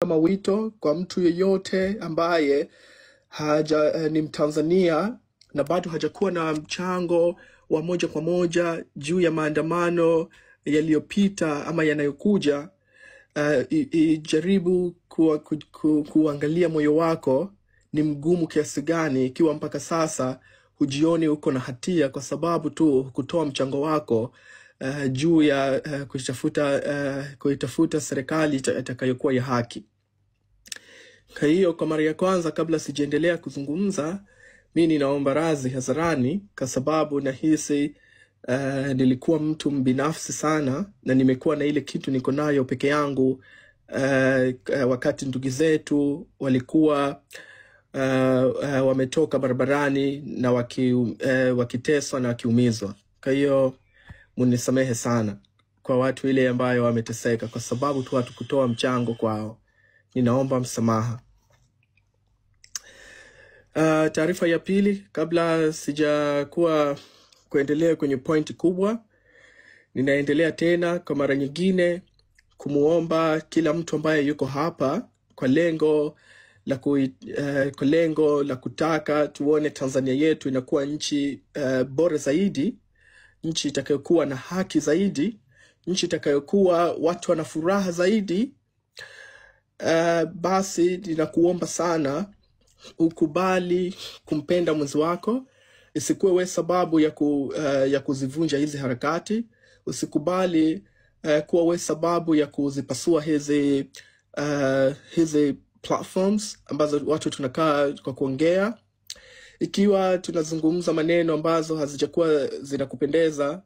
kama wito kwa mtu yeyote ambaye ni Mtanzania na bado hajakuwa na mchango wa moja kwa moja juu ya maandamano yaliyopita ama yanayokuja. Jaribu kuangalia moyo wako ni mgumu kiasi gani, ikiwa mpaka sasa hujioni uko na hatia kwa sababu tu kutoa mchango wako juu ya kuitafuta serikali itakayokuwa ya haki. Kwa hiyo kwa mara ya kwanza, kabla sijaendelea kuzungumza, mimi ninaomba radhi hadharani kwa sababu nahisi nilikuwa mtu mbinafsi sana na nimekuwa na ile kitu niko nayo peke yangu wakati ndugu zetu walikuwa wametoka barabarani na wakiteswa na wakiumizwa. Kwa hiyo munisamehe sana kwa watu ile ambayo wameteseka kwa sababu tu hatukutoa mchango kwao. Ninaomba msamaha. Taarifa ya pili, kabla kuendelea kwenye point kubwa, ninaendelea tena kwa mara nyingine kumuomba kila mtu ambaye yuko hapa kwa lengo la kutaka tuone Tanzania yetu inakuwa nchi bora zaidi, nchi itakayokuwa na haki zaidi, nchi itakayokuwa watu wana furaha zaidi. Basi ninakuomba sana ukubali kumpenda mwenzi wako. Isikuwe we sababu ya kuzivunja hizi harakati. Usikubali kuwa we sababu ya kuzipasua hizi platforms ambazo watu tunakaa kwa kuongea. Ikiwa tunazungumza maneno ambazo hazijakuwa zinakupendeza,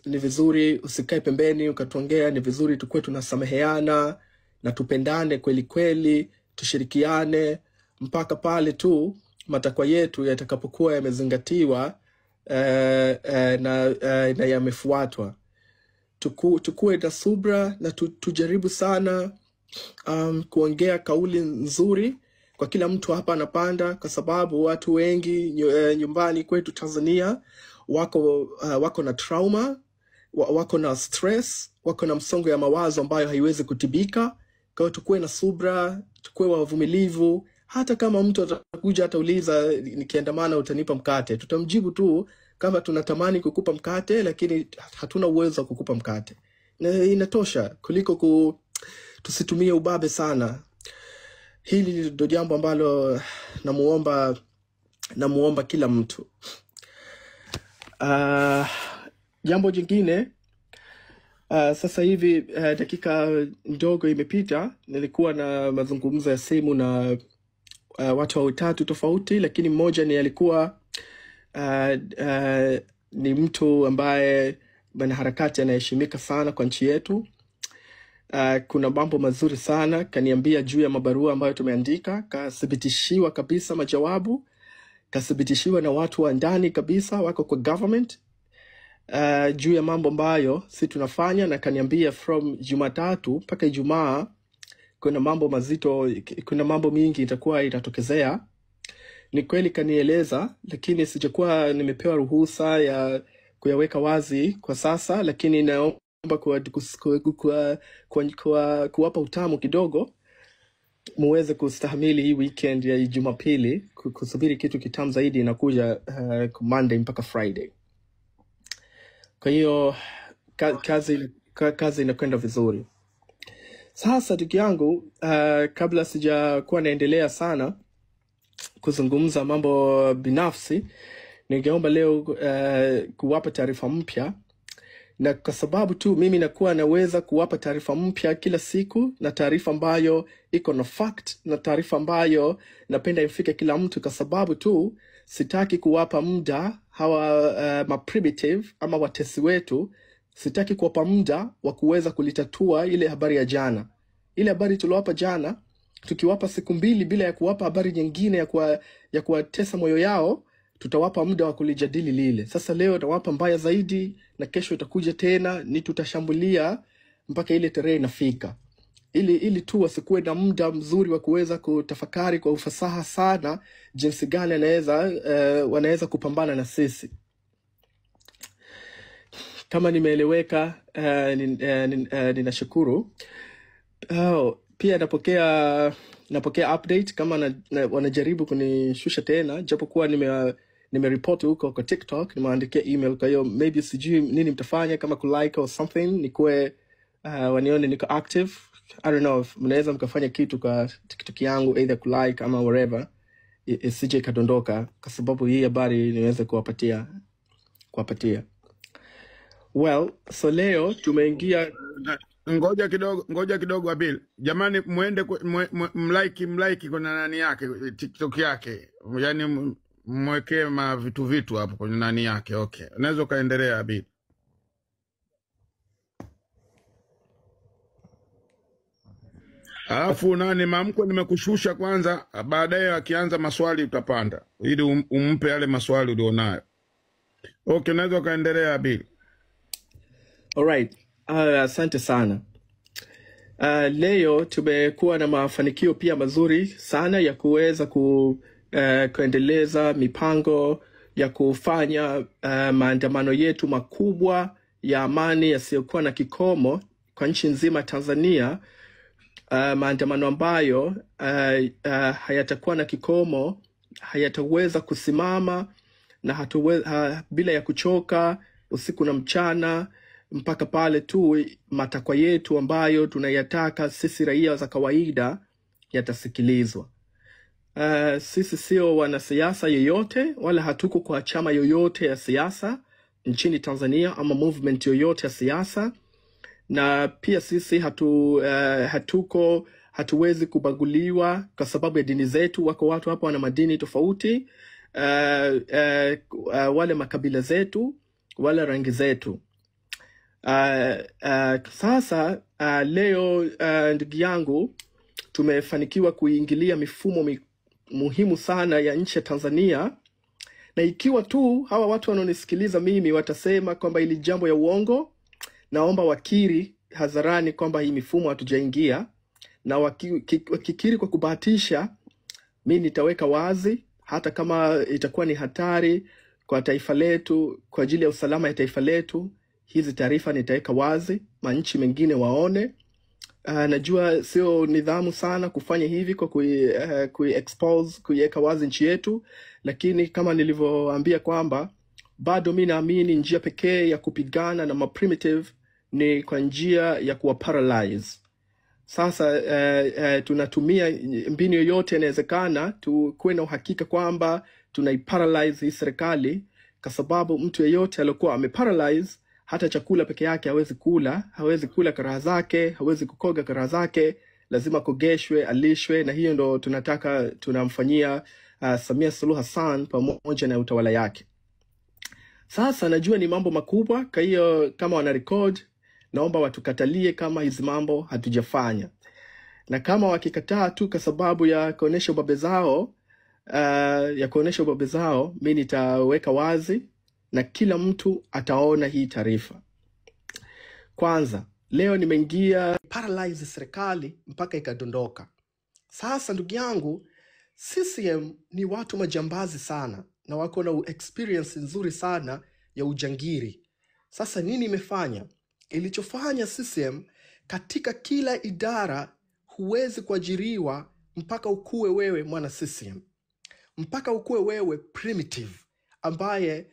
ni vizuri usikae pembeni ukatuongea. Ni vizuri tukue tunasameheana na tupendane kweli kweli, tushirikiane mpaka pale tu matakwa yetu yatakapokuwa yamezingatiwa na yamefuatwa. Tukue na subra na tujaribu sana kuongea kauli nzuri kwa kila mtu hapa anapanda, kwa sababu watu wengi nyumbani kwetu Tanzania wako na trauma, wako na stress, wako na msongo ya mawazo ambayo haiwezi kutibika. Kwa hiyo tukue na subra, tukue wavumilivu. Hata kama mtu atakuja atauliza nikiandamana utanipa mkate, tutamjibu tu kama tunatamani kukupa mkate lakini hatuna uwezo wa kukupa mkate. Na inatosha kuliko tusitumie ubabe sana. Hili ndio jambo ambalo namuomba kila mtu. Jambo jingine, sasa hivi dakika ndogo imepita, nilikuwa na mazungumzo ya simu na watu watatu tofauti, lakini mmoja ni alikuwa ni mtu ambaye mwanaharakati anaheshimika sana kwa nchi yetu. Kuna mambo mazuri sana kaniambia juu ya mabarua ambayo tumeandika, kathibitishiwa kabisa majawabu, kathibitishiwa na watu wa ndani kabisa wako kwa government juu ya mambo ambayo si tunafanya, na kaniambia from Jumatatu mpaka Ijumaa kuna mambo mazito, kuna mambo mingi itakuwa itatokezea. Ni kweli kanieleza, lakini sijakuwa nimepewa ruhusa ya kuyaweka wazi kwa sasa, lakini naomba kuwapa utamu kidogo muweze kustahimili hii weekend ya Jumapili, kusubiri kitu kitamu zaidi inakuja Monday mpaka Friday. Kwa hiyo kazi inakwenda vizuri. Sasa ndugu yangu, kabla sijakuwa naendelea sana kuzungumza mambo binafsi, ningeomba leo kuwapa taarifa mpya. Na kwa sababu tu mimi nakuwa naweza kuwapa taarifa mpya kila siku, na taarifa ambayo iko na fact, na taarifa ambayo napenda ifike kila mtu, kwa sababu tu sitaki kuwapa muda hawa primitive ama watesi wetu, sitaki kuwapa muda wa kuweza kulitatua ile habari ya jana. Ile habari tuliwapa jana, tukiwapa siku mbili bila ya kuwapa habari nyingine ya kuwatesa moyo yao, tutawapa muda wa kulijadili lile. Sasa leo nawapa mbaya zaidi, na kesho itakuja tena, ni tutashambulia mpaka ile tarehe inafika. Ili tu wasikuwe na muda mzuri wa kuweza kutafakari kwa ufasaha sana jinsi gani wanaweza kupambana na sisi. Kama nimeeleweka, ninashukuru. pia napokea update kama wanajaribu kunishusha tena, japokuwa nimeripoti huko kwa TikTok, nimeandikia email. Kwa hiyo maybe sijui nini mtafanya, kama kulike or something, nikuwe wanione niko active. I don't know if mnaweza mkafanya kitu kwa TikTok yangu, either kulike ama whatever, isije kadondoka, kwa sababu hii habari niweze kuwapatia. Well, so leo tumeingia. Ngoja kidogo Abil. Jamani, muende mlike kuna nani yake TikTok yake. Yaani mwekee vitu hapo kwenye nani yake. Okay. Unaweza kaendelea Abil. Alafu nani mamko nimekushusha kwanza, baadaye akianza maswali utapanda ili umpe yale maswali ulionayo. Okay, unaweza kaendelea Abil. Alright. Asante sana. Leo tumekuwa na mafanikio pia mazuri sana ya kuweza kuendeleza mipango ya kufanya maandamano yetu makubwa ya amani yasiyokuwa na kikomo kwa nchi nzima Tanzania. Maandamano ambayo hayatakuwa na kikomo, hayataweza kusimama na bila ya kuchoka usiku na mchana, mpaka pale tu matakwa yetu ambayo tunayataka sisi raia za kawaida yatasikilizwa. Sisi sio wanasiasa yoyote, wala hatuko kwa chama yoyote ya siasa nchini Tanzania ama movement yoyote ya siasa, na pia sisi hatuwezi kubaguliwa kwa sababu ya dini zetu. Wako watu hapa wana madini tofauti, wale makabila zetu, wale rangi zetu. Sasa leo ndugu yangu, tumefanikiwa kuingilia mifumo muhimu sana ya nchi ya Tanzania, na ikiwa tu hawa watu wanaonisikiliza mimi watasema kwamba ili jambo ya uongo, naomba wakiri hadharani kwamba hii mifumo hatujaingia, na wakikiri kwa kubahatisha, mimi nitaweka wazi, hata kama itakuwa ni hatari kwa taifa letu, kwa ajili ya usalama ya taifa letu, hizi taarifa nitaweka wazi, manchi mengine waone. Najua sio nidhamu sana kufanya hivi kwa kuiweka wazi nchi yetu, lakini kama nilivyoambia kwamba bado mimi naamini njia pekee ya kupigana na primitive ni kwa njia ya kuwa paralyze. Sasa tunatumia mbinu yoyote inawezekana tukuwe na uhakika kwamba tunaiparalyze hii serikali, kwa sababu mtu yeyote aliyokuwa ameparalyze, hata chakula peke yake hawezi kula karaha zake, hawezi kukoga karaha zake, lazima kogeshwe, alishwe, na hiyo ndo tunamfanyia Samia Suluhu Hassan pamoja na utawala yake. Sasa najua ni mambo makubwa, kwa hiyo kama wana record, naomba watukatalie kama hizi mambo hatujafanya. Na kama wakikataa tu kwa sababu ya kuonesha ubabe zao, mimi nitaweka wazi na kila mtu ataona hii taarifa. Kwanza, leo nimeingia paralyze serikali mpaka ikadondoka. Sasa ndugu yangu, CCM ni watu majambazi sana na wako na experience nzuri sana ya ujangiri. Sasa nini imefanya? Ilichofanya CCM, katika kila idara huwezi kuajiriwa mpaka ukue wewe mwana CCM. Mpaka ukue wewe primitive ambaye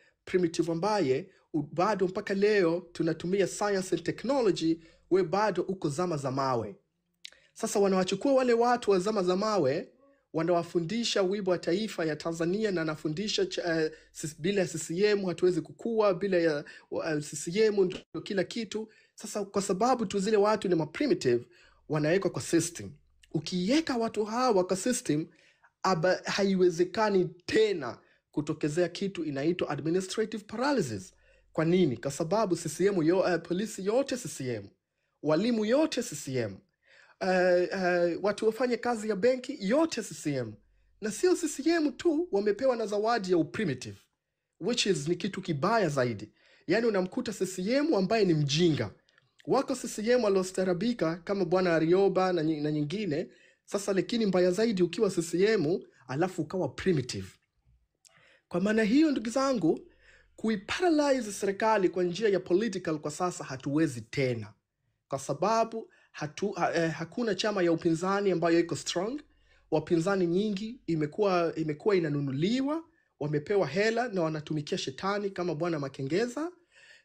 bado mpaka leo tunatumia science and technology, we bado uko zama za mawe. Sasa wanawachukua wale watu wa zama za mawe, wanawafundisha wimbo wa taifa ya Tanzania, na anafundisha bila CCM hatuwezi kukua, bila ya CCM ndio kila kitu. Sasa kwa sababu tu zile watu ni primitive, wanawekwa kwa system. Ukiweka watu hawa kwa system, haiwezekani tena kutokezea kitu inaitwa administrative paralysis. Kwa nini? Kwa sababu CCM polisi yote CCM, walimu yote CCM, watu wafanye kazi ya benki yote CCM. Na sio CCM tu, wamepewa na zawadi ya uprimitive, which is ni kitu kibaya zaidi. Yani unamkuta CCM ambaye ni mjinga. Wako CCM waliostarabika kama bwana Arioba na nyingine. Sasa lakini mbaya zaidi ukiwa CCM alafu ukawa primitive. Kwa maana hiyo ndugu zangu, kuiparalyze serikali kwa njia ya political kwa sasa hatuwezi tena. Kwa sababu hakuna chama ya upinzani ambayo iko strong. Wapinzani nyingi imekuwa inanunuliwa, wamepewa hela na wanatumikia shetani kama Bwana Makengeza.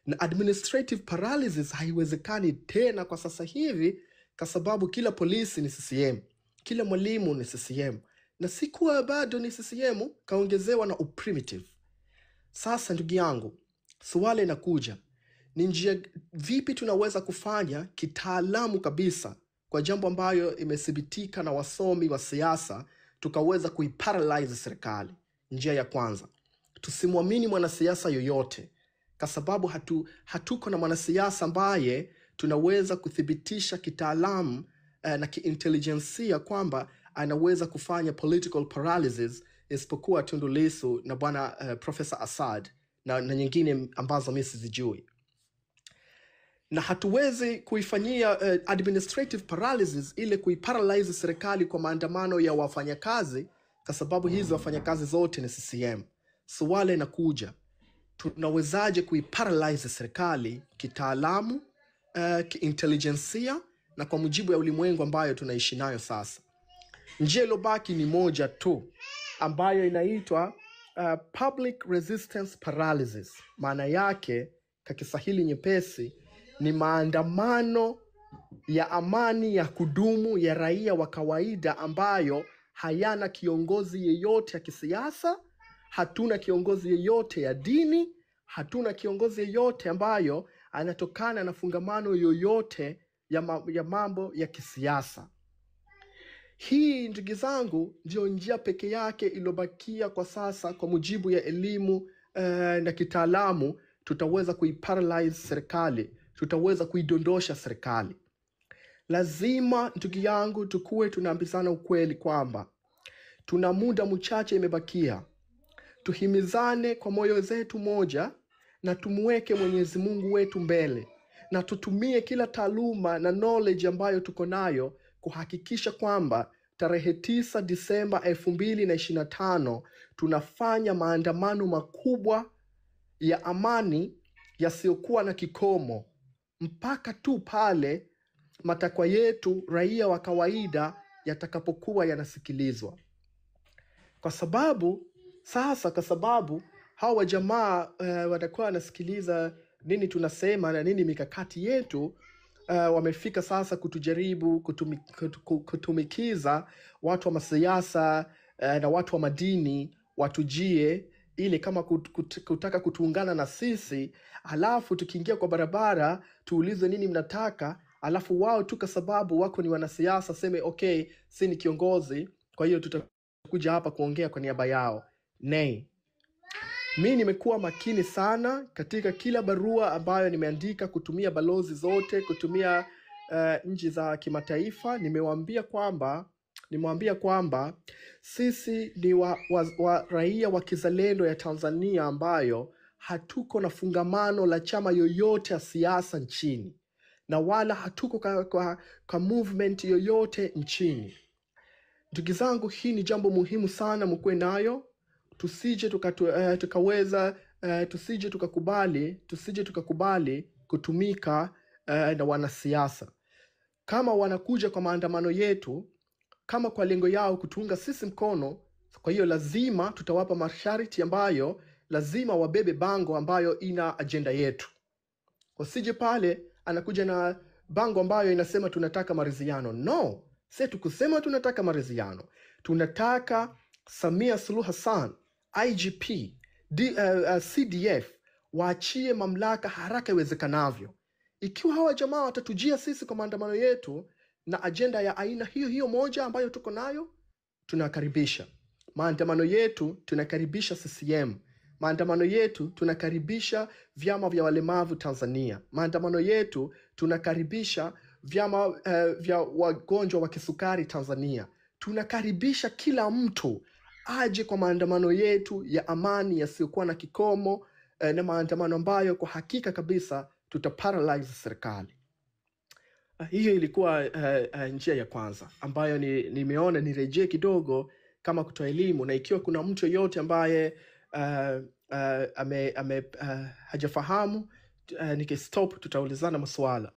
Na administrative paralysis haiwezekani tena kwa sasa hivi, kwa sababu kila polisi ni CCM, kila mwalimu ni CCM, na sikuwa bado ni CCM, kaongezewa na uprimitive. Sasa ndugu yangu, swali linakuja, ni njia vipi tunaweza kufanya kitaalamu kabisa kwa jambo ambayo imethibitika na wasomi wa siasa, tukaweza kuiparalyze serikali? Njia ya kwanza, tusimwamini mwanasiasa yoyote, kwa sababu hatuko na mwanasiasa ambaye tunaweza kuthibitisha kitaalamu na kiintelijensia kwamba anaweza kufanya political paralysis, isipokuwa Tundu Lissu na bwana Professor Assad na nyingine ambazo mimi sizijui. Na hatuwezi kuifanyia administrative paralysis ile kuiparalyze serikali kwa maandamano ya wafanyakazi, kwa sababu hizo wafanyakazi zote ni CCM. Swali linakuja, tunawezaje kuiparalyze serikali kitaalamu, kiintelijensia na kwa mujibu ya ulimwengu ambayo tunaishi nayo sasa? Njia iliyobaki ni moja tu, ambayo inaitwa public resistance paralysis. Maana yake kwa Kiswahili nyepesi ni maandamano ya amani ya kudumu ya raia wa kawaida ambayo hayana kiongozi yeyote ya kisiasa, hatuna kiongozi yeyote ya dini, hatuna kiongozi yeyote ambayo anatokana na fungamano yoyote ya mambo ya kisiasa. Hii ndugu zangu ndio njia peke yake iliyobakia kwa sasa kwa mujibu ya elimu na kitaalamu, tutaweza kuiparalyze serikali, tutaweza kuidondosha serikali. Lazima ndugu yangu tukue tunaambizana ukweli kwamba tuna muda mchache imebakia. Tuhimizane kwa moyo zetu moja na tumweke Mwenyezi Mungu wetu mbele, na tutumie kila taaluma na knowledge ambayo tuko nayo kuhakikisha kwamba tarehe 9 Disemba 2025 tunafanya maandamano makubwa ya amani yasiyokuwa na kikomo mpaka tu pale matakwa yetu raia wa kawaida yatakapokuwa yanasikilizwa. Kwa sababu hawa jamaa watakuwa wanasikiliza nini tunasema na nini mikakati yetu. Wamefika sasa kutujaribu kutumikiza watu wa masiasa na watu wa madini watujie ili kama kutaka kutuungana na sisi, alafu tukiingia kwa barabara tuulize nini mnataka, alafu wao tu kwa sababu wako ni wanasiasa seme okay, si ni kiongozi, kwa hiyo tutakuja hapa kuongea kwa niaba yao. Nei, mimi nimekuwa makini sana katika kila barua ambayo nimeandika, kutumia balozi zote, kutumia nchi za kimataifa. Nimewaambia kwamba sisi ni raia wa kizalendo ya Tanzania ambayo hatuko na fungamano la chama yoyote ya siasa nchini, na wala hatuko kwa movement yoyote nchini. Ndugu zangu, hii ni jambo muhimu sana mkue nayo. Tusije tukakubali kutumika na wanasiasa. Kama wanakuja kwa maandamano yetu, kama kwa lengo yao kutuunga sisi mkono, kwa hiyo lazima tutawapa masharti ambayo lazima wabebe bango ambayo ina agenda yetu. Wasije pale anakuja na bango ambayo inasema tunataka maridhiano. No, sisi tukusema tunataka maridhiano. Tunataka Samia Suluhu Hassan, IGP, CDF waachie mamlaka haraka iwezekanavyo. Ikiwa hawa jamaa watatujia sisi kwa maandamano yetu na agenda ya aina hiyo moja ambayo tuko nayo, tunakaribisha. Maandamano yetu tunakaribisha CCM. Maandamano yetu tunakaribisha vyama vya walemavu Tanzania. Maandamano yetu tunakaribisha vyama vya wagonjwa wa kisukari Tanzania. Tunakaribisha kila mtu aje kwa maandamano yetu ya amani yasiyokuwa na kikomo, na maandamano ambayo kwa hakika kabisa tutaparalyze serikali. Hiyo ilikuwa njia ya kwanza ambayo nimeona nirejee kidogo kama kutoa elimu, na ikiwa kuna mtu yote ambaye hajafahamu nikistop tutaulizana maswala.